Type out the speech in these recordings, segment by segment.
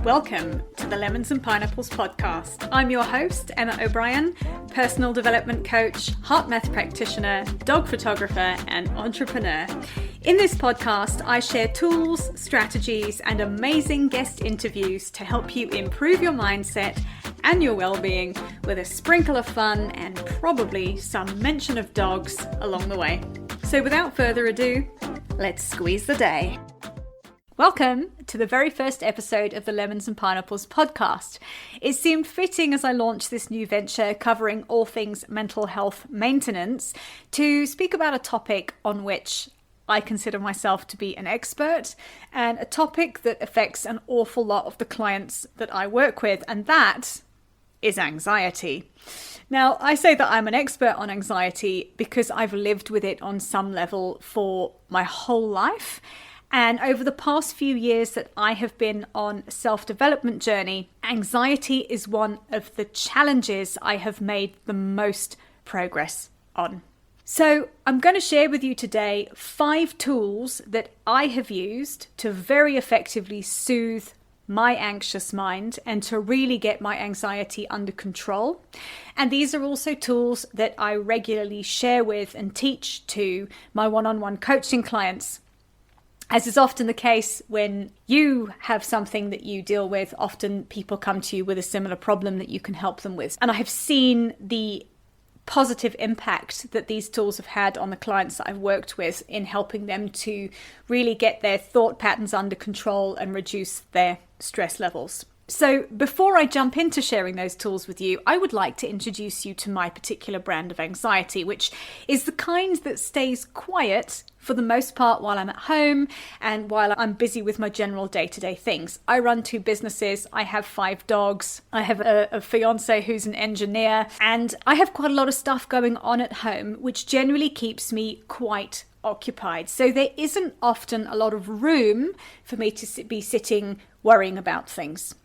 Welcome to the Lemons and Pineapples podcast. I'm your host, Emma O'Brien, personal development coach, HeartMath practitioner, dog photographer, and entrepreneur. In this podcast, I share tools, strategies, and amazing guest interviews to help you improve your mindset and your well-being with a sprinkle of fun and probably some mention of dogs along the way. So without further ado, let's squeeze the day. Welcome to the very first episode of the Lemons and Pineapples podcast. It seemed fitting as I launched this new venture covering all things mental health maintenance to speak about a topic on which I consider myself to be an expert and a topic that affects an awful lot of the clients that I work with, and that is anxiety. Now, I say that I'm an expert on anxiety because I've lived with it on some level for my whole life. And over the past few years that I have been on a self-development journey, anxiety is one of the challenges I have made the most progress on. So I'm going to share with you today 5 tools that I have used to very effectively soothe my anxious mind and to really get my anxiety under control. And these are also tools that I regularly share with and teach to my one-on-one coaching clients. As is often the case when you have something that you deal with, often people come to you with a similar problem that you can help them with. And I have seen the positive impact that these tools have had on the clients that I've worked with in helping them to really get their thought patterns under control and reduce their stress levels. So before I jump into sharing those tools with you, I would like to introduce you to my particular brand of anxiety, which is the kind that stays quiet for the most part while I'm at home and while I'm busy with my general day-to-day things. I run 2 businesses, I have 5 dogs, I have a fiance who's an engineer, and I have quite a lot of stuff going on at home, which generally keeps me quite occupied. So there isn't often a lot of room for me to be sitting worrying about things.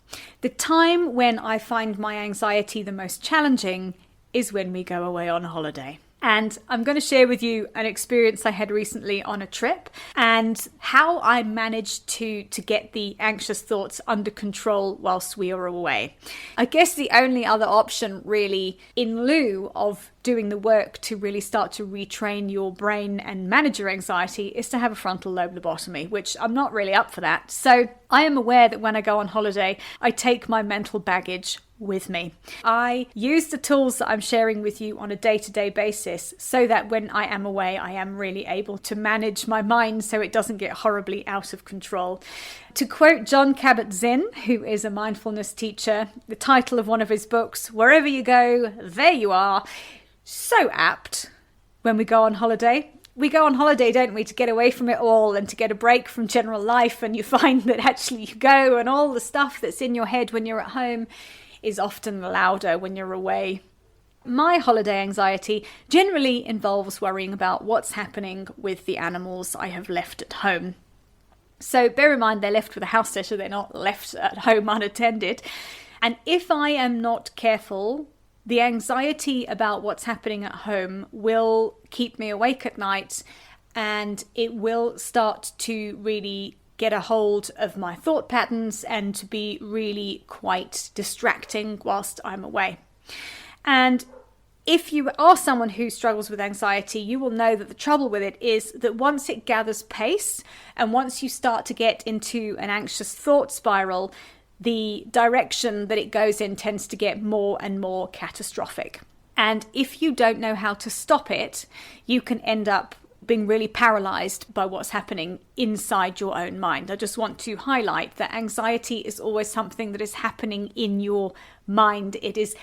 The time when I find my anxiety the most challenging is when we go away on holiday. And I'm going to share with you an experience I had recently on a trip and how I managed to get the anxious thoughts under control whilst we were away. I guess the only other option really in lieu of doing the work to really start to retrain your brain and manage your anxiety is to have a frontal lobe lobotomy, which I'm not really up for that. So I am aware that when I go on holiday, I take my mental baggage with me. I use the tools that I'm sharing with you on a day-to-day basis so that when I am away, I am really able to manage my mind so it doesn't get horribly out of control. To quote Jon Kabat-Zinn, who is a mindfulness teacher, the title of one of his books, "Wherever you go, there you are," so apt when we go on holiday. We go on holiday, don't we, to get away from it all and to get a break from general life, and you find that actually you go and all the stuff that's in your head when you're at home is often louder when you're away. My holiday anxiety generally involves worrying about what's happening with the animals I have left at home. So bear in mind they're left with a house sitter, they're not left at home unattended. And if I am not careful, the anxiety about what's happening at home will keep me awake at night, and it will start to really get a hold of my thought patterns and to be really quite distracting whilst I'm away. And if you are someone who struggles with anxiety, you will know that the trouble with it is that once it gathers pace and once you start to get into an anxious thought spiral, the direction that it goes in tends to get more and more catastrophic. And if you don't know how to stop it, you can end up being really paralyzed by what's happening inside your own mind. I just want to highlight that anxiety is always something that is happening in your mind. It is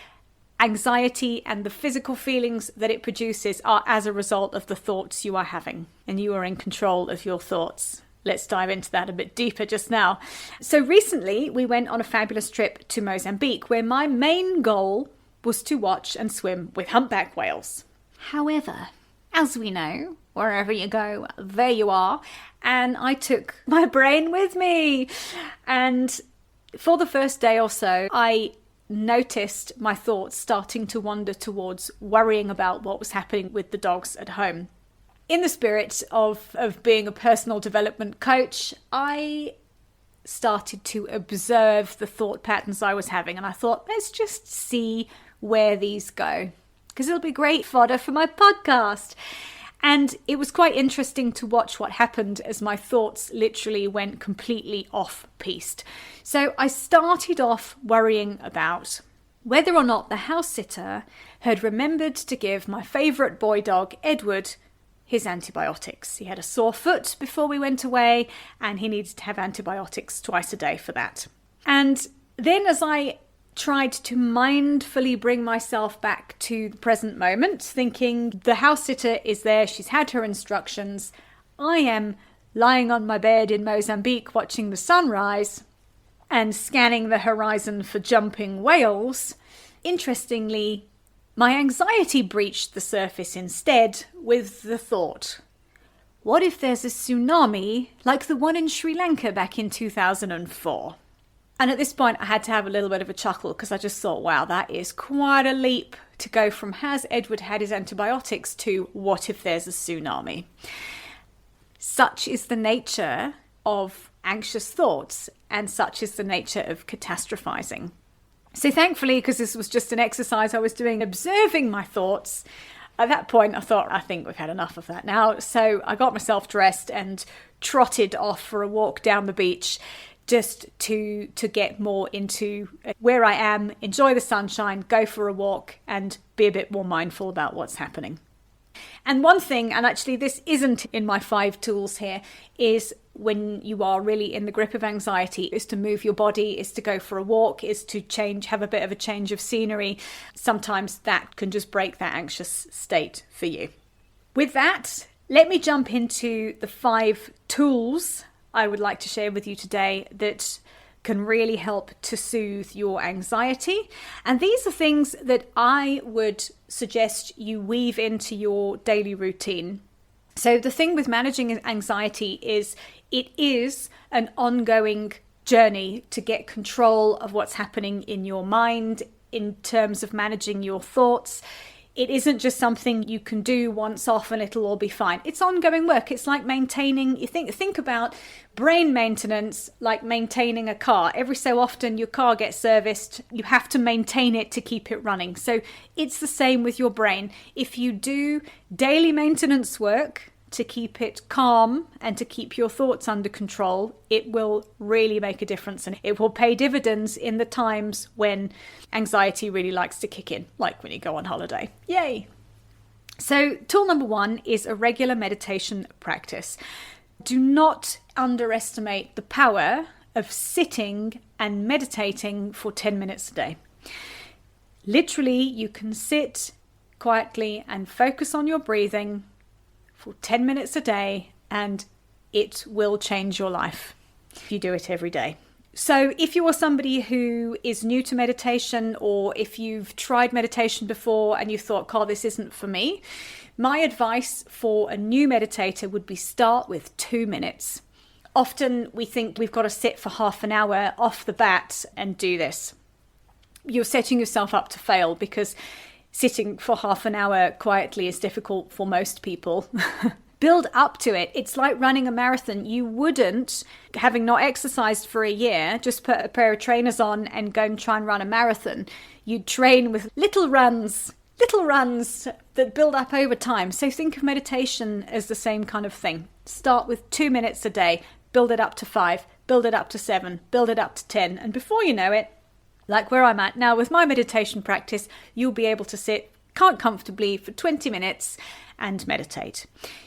anxiety, and the physical feelings that it produces are as a result of the thoughts you are having, and you are in control of your thoughts. Let's dive into that a bit deeper just now. So recently we went on a fabulous trip to Mozambique where my main goal was to watch and swim with humpback whales. However, as we know, wherever you go, there you are. And I took my brain with me. And for the first day or so, I noticed my thoughts starting to wander towards worrying about what was happening with the dogs at home. In the spirit of being a personal development coach, I started to observe the thought patterns I was having. And I thought, let's just see where these go, because it'll be great fodder for my podcast. And it was quite interesting to watch what happened as my thoughts literally went completely off-piste. So I started off worrying about whether or not the house sitter had remembered to give my favourite boy dog, Edward, his antibiotics. He had a sore foot before we went away, and he needed to have antibiotics twice a day for that. And then as I tried to mindfully bring myself back to the present moment, thinking the house sitter is there, she's had her instructions, I am lying on my bed in Mozambique watching the sunrise and scanning the horizon for jumping whales. Interestingly, my anxiety breached the surface instead with the thought, what if there's a tsunami like the one in Sri Lanka back in 2004? And at this point, I had to have a little bit of a chuckle because I just thought, wow, that is quite a leap to go from has Edward had his antibiotics to what if there's a tsunami? Such is the nature of anxious thoughts, and such is the nature of catastrophizing. So thankfully, because this was just an exercise I was doing, observing my thoughts, at that point I thought, I think we've had enough of that now. So I got myself dressed and trotted off for a walk down the beach, just to get more into where I am, enjoy the sunshine, go for a walk, and be a bit more mindful about what's happening. And one thing, and actually this isn't in my 5 tools here, is when you are really in the grip of anxiety, is to move your body, is to go for a walk, is to have a bit of a change of scenery. Sometimes that can just break that anxious state for you. With that, let me jump into the 5 tools I would like to share with you today that can really help to soothe your anxiety. And these are things that I would suggest you weave into your daily routine. So the thing with managing anxiety is it is an ongoing journey to get control of what's happening in your mind in terms of managing your thoughts. It isn't just something you can do once off and it'll all be fine. It's ongoing work. It's like maintaining, think about brain maintenance like maintaining a car. Every so often your car gets serviced. You have to maintain it to keep it running. So it's the same with your brain. If you do daily maintenance work to keep it calm and to keep your thoughts under control, it will really make a difference, and it will pay dividends in the times when anxiety really likes to kick in, like when you go on holiday. Yay! So tool number 1 is a regular meditation practice. Do not underestimate the power of sitting and meditating for 10 minutes a day. Literally, you can sit quietly and focus on your breathing for 10 minutes a day, and it will change your life if you do it every day. So if you are somebody who is new to meditation, or if you've tried meditation before and you thought, God, this isn't for me, my advice for a new meditator would be start with 2 minutes. Often we think we've got to sit for half an hour off the bat and do this. You're setting yourself up to fail, because sitting for half an hour quietly is difficult for most people. Build up to it. It's like running a marathon. You wouldn't, having not exercised for a year, just put a pair of trainers on and go and try and run a marathon. You'd train with little runs that build up over time. So think of meditation as the same kind of thing. Start with 2 minutes a day, build it up to 5, build it up to 7, build it up to 10. And before you know it, like where I'm at now with my meditation practice, you'll be able to sit comfortably for 20 minutes and meditate.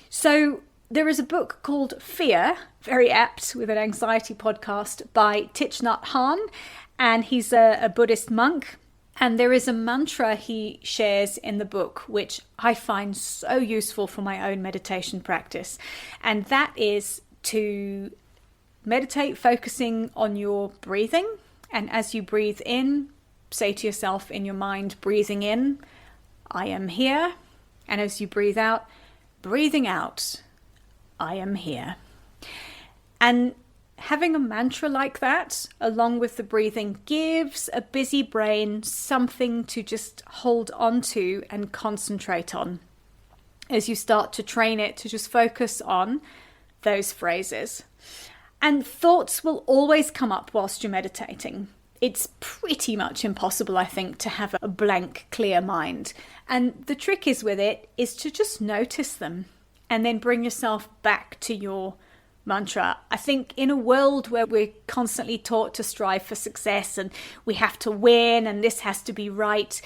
So there is a book called Fear, very apt with an anxiety podcast, by Thich Nhat Hanh, and he's a Buddhist monk. And there is a mantra he shares in the book, which I find so useful for my own meditation practice. And that is to meditate focusing on your breathing. And as you breathe in, say to yourself in your mind, breathing in, I am here. And as you breathe out, breathing out, I am here. And having a mantra like that, along with the breathing, gives a busy brain something to just hold on to and concentrate on as you start to train it to just focus on those phrases. And thoughts will always come up whilst you're meditating. It's pretty much impossible, I think, to have a blank, clear mind. And the trick with it is to just notice them and then bring yourself back to your mantra. I think in a world where we're constantly taught to strive for success and we have to win and this has to be right,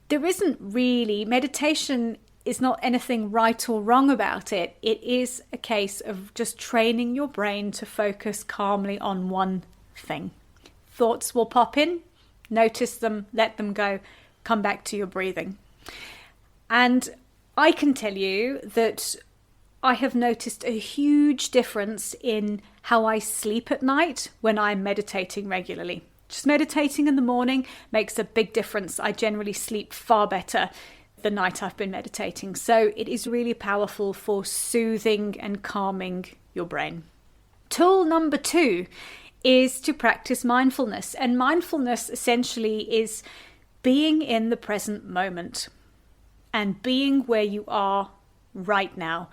there isn't really, meditation is not anything right or wrong about it. It is a case of just training your brain to focus calmly on one thing. Thoughts will pop in, notice them, let them go, come back to your breathing. And I can tell you that I have noticed a huge difference in how I sleep at night when I'm meditating regularly. Just meditating in the morning makes a big difference. I generally sleep far better the night I've been meditating. So it is really powerful for soothing and calming your brain. Tool number 2 is to practice mindfulness. And mindfulness essentially is being in the present moment and being where you are right now,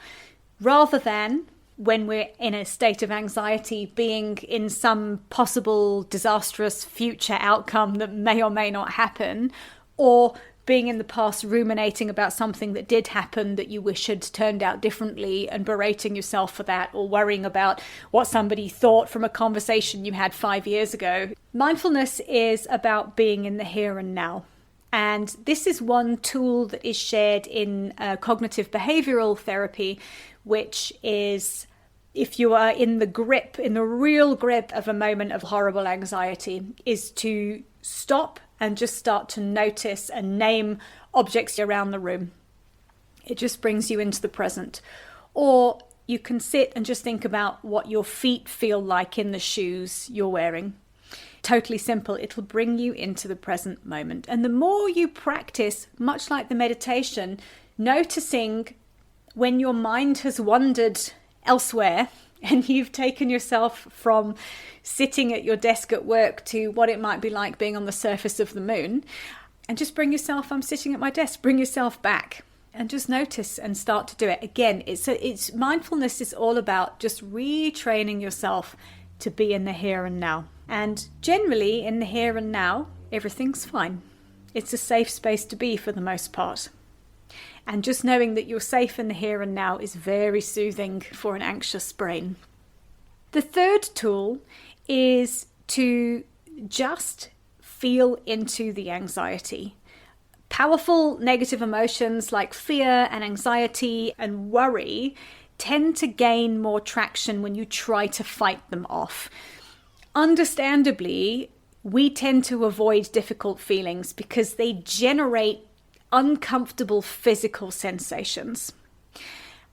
rather than when we're in a state of anxiety, being in some possible disastrous future outcome that may or may not happen, or being in the past ruminating about something that did happen that you wish had turned out differently and berating yourself for that, or worrying about what somebody thought from a conversation you had 5 years ago. Mindfulness is about being in the here and now. And this is one tool that is shared in cognitive behavioral therapy, which is if you are in the real grip of a moment of horrible anxiety, is to stop and just start to notice and name objects around the room. It just brings you into the present. Or you can sit and just think about what your feet feel like in the shoes you're wearing. Totally simple. It'll bring you into the present moment. And the more you practice, much like the meditation, noticing when your mind has wandered elsewhere and you've taken yourself from sitting at your desk at work to what it might be like being on the surface of the moon, and just bring yourself, I'm sitting at my desk, bring yourself back and just notice and start to do it. Again, it's mindfulness is all about just retraining yourself to be in the here and now. And generally in the here and now, everything's fine. It's a safe space to be for the most part. And just knowing that you're safe in the here and now is very soothing for an anxious brain. The third tool is to just feel into the anxiety. Powerful negative emotions like fear and anxiety and worry tend to gain more traction when you try to fight them off. Understandably, we tend to avoid difficult feelings because they generate uncomfortable physical sensations.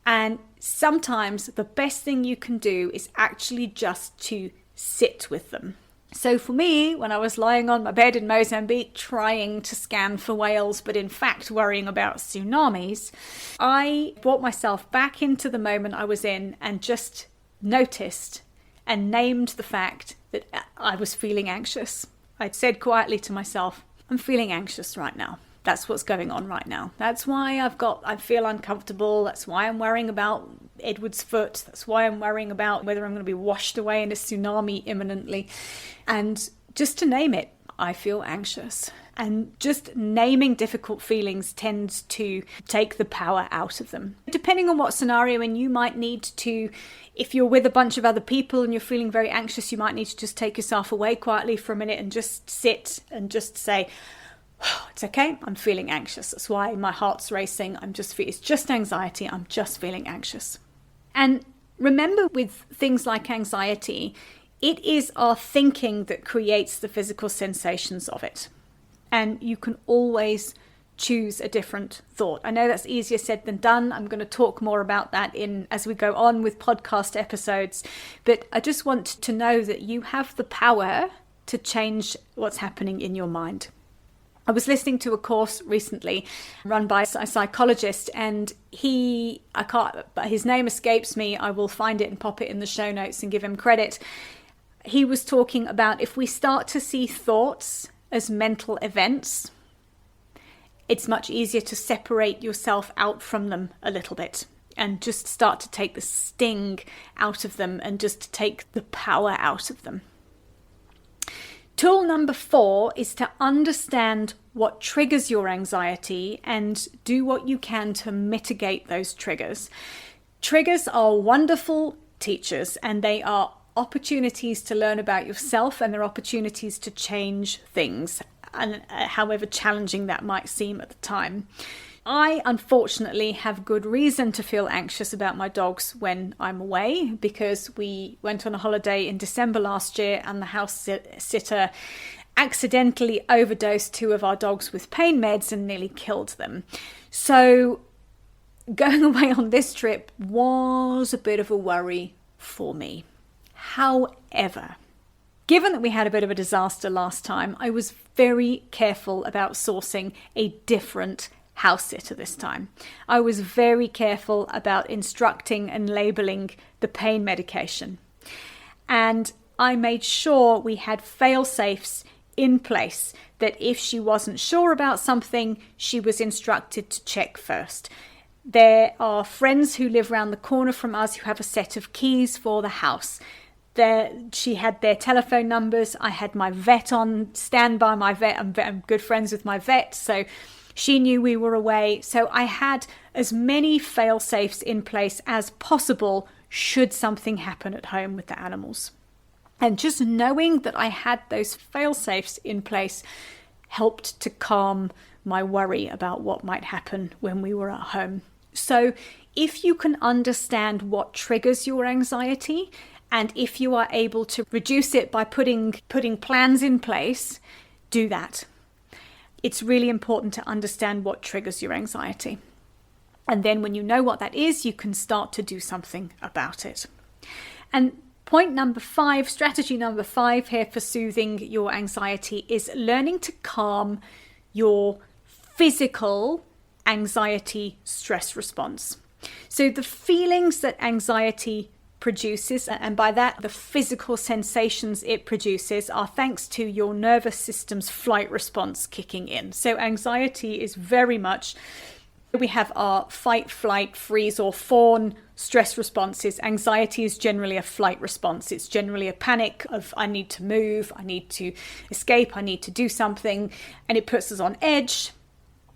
And sometimes the best thing you can do is actually just to sit with them. So for me, when I was lying on my bed in Mozambique trying to scan for whales, but in fact worrying about tsunamis, I brought myself back into the moment I was in and just noticed and named the fact that I was feeling anxious. I'd said quietly to myself, I'm feeling anxious right now. That's what's going on right now. That's why I feel uncomfortable. That's why I'm worrying about Edward's foot. That's why I'm worrying about whether I'm going to be washed away in a tsunami imminently. And just to name it, I feel anxious. And just naming difficult feelings tends to take the power out of them. Depending on what scenario, and you might need to, if you're with a bunch of other people and you're feeling very anxious, you might need to just take yourself away quietly for a minute and just sit and just say, oh, it's okay, I'm feeling anxious. That's why my heart's racing. It's just anxiety. I'm just feeling anxious. And remember, with things like anxiety, it is our thinking that creates the physical sensations of it. And you can always choose a different thought. I know that's easier said than done. I'm going to talk more about that as we go on with podcast episodes. But I just want to know that you have the power to change what's happening in your mind. I was listening to a course recently run by a psychologist, and his name escapes me. I will find it and pop it in the show notes and give him credit. He was talking about if we start to see thoughts as mental events, it's much easier to separate yourself out from them a little bit. and just start to take the sting out of them and just to take the power out of them. Tool number 4 is to understand what triggers your anxiety and do what you can to mitigate those triggers. Triggers are wonderful teachers, and they are opportunities to learn about yourself, and they're opportunities to change things, and however challenging that might seem at the time. I unfortunately have good reason to feel anxious about my dogs when I'm away, because we went on a holiday in December last year and the house sitter accidentally overdosed 2 of our dogs with pain meds and nearly killed them. So going away on this trip was a bit of a worry for me. However, given that we had a bit of a disaster last time, I was very careful about sourcing a different house sitter this time. I was very careful about instructing and labeling the pain medication. And I made sure we had fail-safes in place, that if she wasn't sure about something, she was instructed to check first. There are friends who live around the corner from us who have a set of keys for the house. She had their telephone numbers. I had my vet on standby. My vet, I'm good friends with my vet, so she knew we were away. So I had as many fail-safes in place as possible should something happen at home with the animals. And just knowing that I had those fail-safes in place helped to calm my worry about what might happen when we were at home. So if you can understand what triggers your anxiety, and if you are able to reduce it by putting plans in place, do that. It's really important to understand what triggers your anxiety. And then when you know what that is, you can start to do something about it. And point number 5, strategy number 5 here for soothing your anxiety is learning to calm your physical anxiety stress response. So the feelings that anxiety produces, and by that the physical sensations it produces, are thanks to your nervous system's flight response kicking in. So anxiety is very much, we have our fight, flight, freeze or fawn stress responses. Anxiety is generally a flight response. It's generally a panic of I need to move, I need to escape, I need to do something, and it puts us on edge.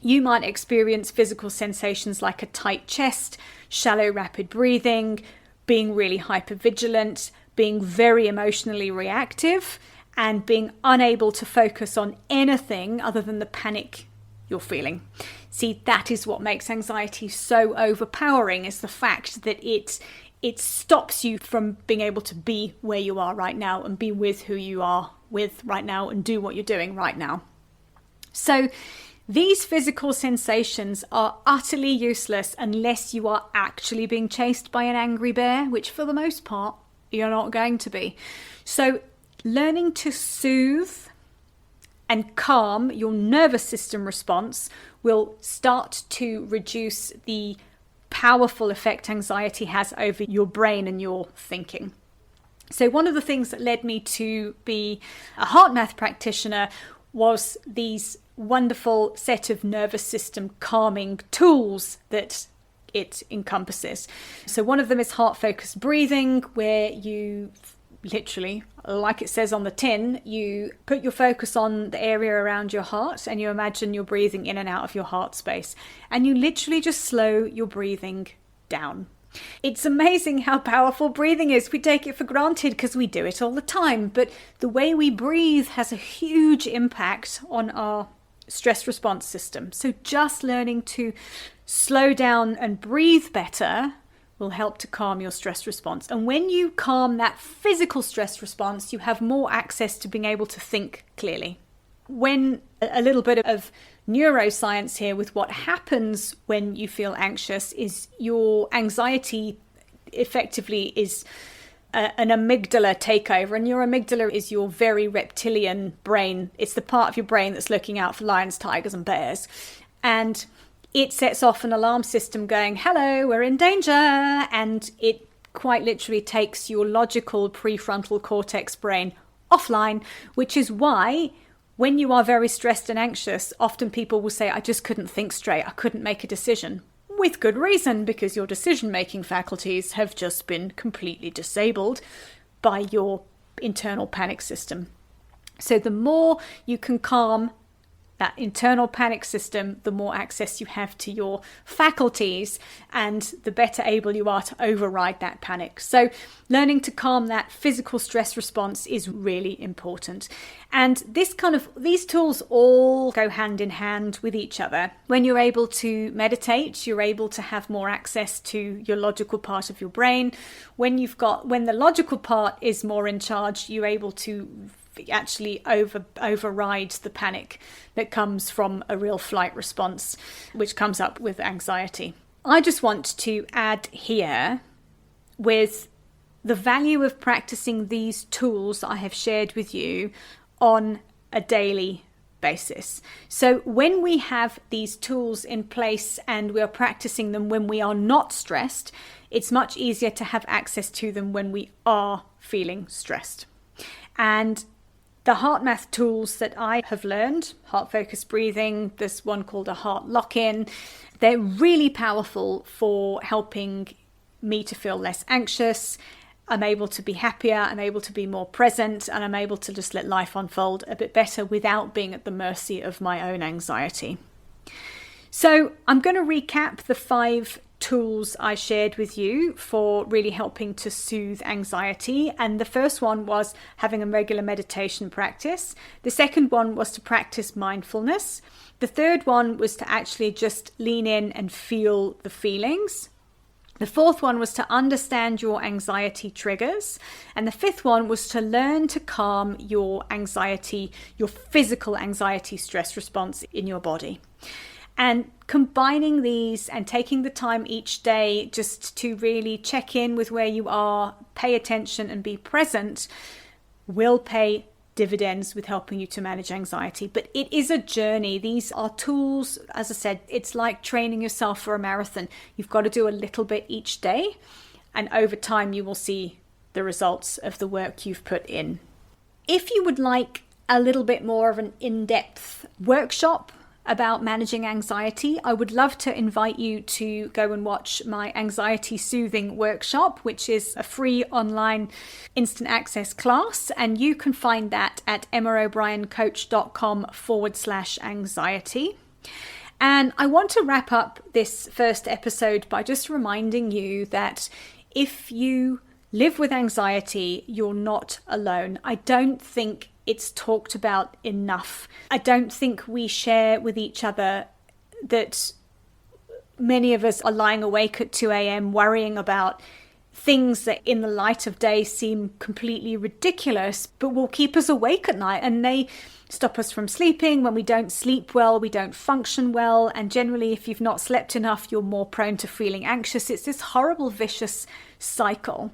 You might experience physical sensations like a tight chest, shallow rapid breathing, being really hypervigilant, being very emotionally reactive, and being unable to focus on anything other than the panic you're feeling. See, that is what makes anxiety so overpowering, is the fact that it stops you from being able to be where you are right now and be with who you are with right now and do what you're doing right now. So these physical sensations are utterly useless unless you are actually being chased by an angry bear, which for the most part, you're not going to be. So learning to soothe and calm your nervous system response will start to reduce the powerful effect anxiety has over your brain and your thinking. So one of the things that led me to be a HeartMath practitioner was these wonderful set of nervous system calming tools that it encompasses. So one of them is heart focused breathing, where you literally, like it says on the tin, you put your focus on the area around your heart and you imagine you're breathing in and out of your heart space, and you literally just slow your breathing down. It's amazing how powerful breathing is. We take it for granted because we do it all the time, but the way we breathe has a huge impact on our stress response system. So just learning to slow down and breathe better will help to calm your stress response. And when you calm that physical stress response, you have more access to being able to think clearly. When a little bit of neuroscience here with what happens when you feel anxious is your anxiety effectively is an amygdala takeover, and your amygdala is your very reptilian brain. It's the part of your brain that's looking out for lions, tigers and bears, and it sets off an alarm system going, hello, we're in danger, and it quite literally takes your logical prefrontal cortex brain offline, which is why when you are very stressed and anxious, often people will say, I just couldn't think straight, I couldn't make a decision. with good reason, because your decision-making faculties have just been completely disabled by your internal panic system. So the more you can calm that internal panic system, the more access you have to your faculties and the better able you are to override that panic. So learning to calm that physical stress response is really important. And these tools all go hand in hand with each other. When you're able to meditate, you're able to have more access to your logical part of your brain. When the logical part is more in charge, you're able to actually override the panic that comes from a real flight response, which comes up with anxiety. I just want to add here with the value of practicing these tools I have shared with you on a daily basis. So when we have these tools in place and we are practicing them when we are not stressed, it's much easier to have access to them when we are feeling stressed. And the HeartMath tools that I have learned, heart focused breathing, this one called a heart lock-in, they're really powerful for helping me to feel less anxious. I'm able to be happier, I'm able to be more present, and I'm able to just let life unfold a bit better without being at the mercy of my own anxiety. So I'm going to recap the 5 tools I shared with you for really helping to soothe anxiety. And the first one was having a regular meditation practice. The second one was to practice mindfulness. The third one was to actually just lean in and feel the feelings. The fourth one was to understand your anxiety triggers. And the fifth one was to learn to calm your anxiety, your physical anxiety stress response in your body. And combining these and taking the time each day just to really check in with where you are, pay attention and be present will pay dividends with helping you to manage anxiety. But it is a journey. These are tools, as I said, it's like training yourself for a marathon. You've got to do a little bit each day, and over time you will see the results of the work you've put in. If you would like a little bit more of an in-depth workshop about managing anxiety, I would love to invite you to go and watch my anxiety soothing workshop, which is a free online instant access class. And you can find that at emmaobriencoach.com/anxiety. And I want to wrap up this first episode by just reminding you that if you live with anxiety, you're not alone. I don't think it's talked about enough. I don't think we share with each other that many of us are lying awake at 2 a.m. worrying about things that in the light of day seem completely ridiculous, but will keep us awake at night. And they stop us from sleeping. When we don't sleep well, we don't function well. And generally, if you've not slept enough, you're more prone to feeling anxious. It's this horrible, vicious cycle.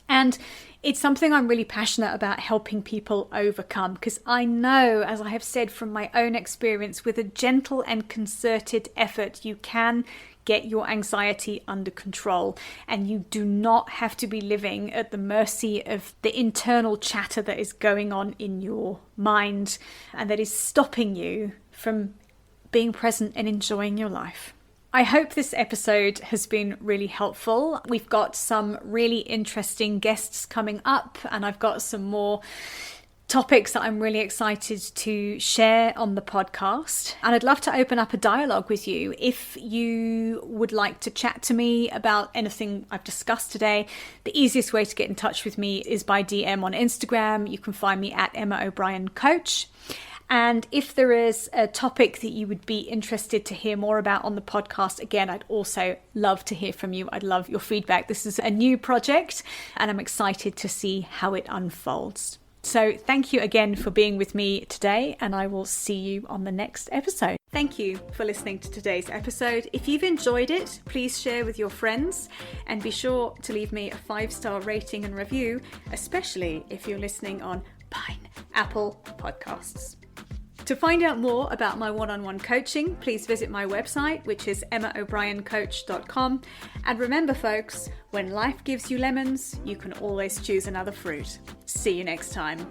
And it's something I'm really passionate about helping people overcome, because I know, as I have said from my own experience, with a gentle and concerted effort, you can get your anxiety under control, and you do not have to be living at the mercy of the internal chatter that is going on in your mind and that is stopping you from being present and enjoying your life. I hope this episode has been really helpful. We've got some really interesting guests coming up, and I've got some more topics that I'm really excited to share on the podcast. And I'd love to open up a dialogue with you. If you would like to chat to me about anything I've discussed today, the easiest way to get in touch with me is by DM on Instagram. You can find me at Emma O'Brien Coach. And if there is a topic that you would be interested to hear more about on the podcast, again, I'd also love to hear from you. I'd love your feedback. This is a new project and I'm excited to see how it unfolds. So thank you again for being with me today, and I will see you on the next episode. Thank you for listening to today's episode. If you've enjoyed it, please share with your friends and be sure to leave me a 5-star rating and review, especially if you're listening on Apple Podcasts. To find out more about my one-on-one coaching, please visit my website, which is emmaobriencoach.com. And remember, folks, when life gives you lemons, you can always choose another fruit. See you next time.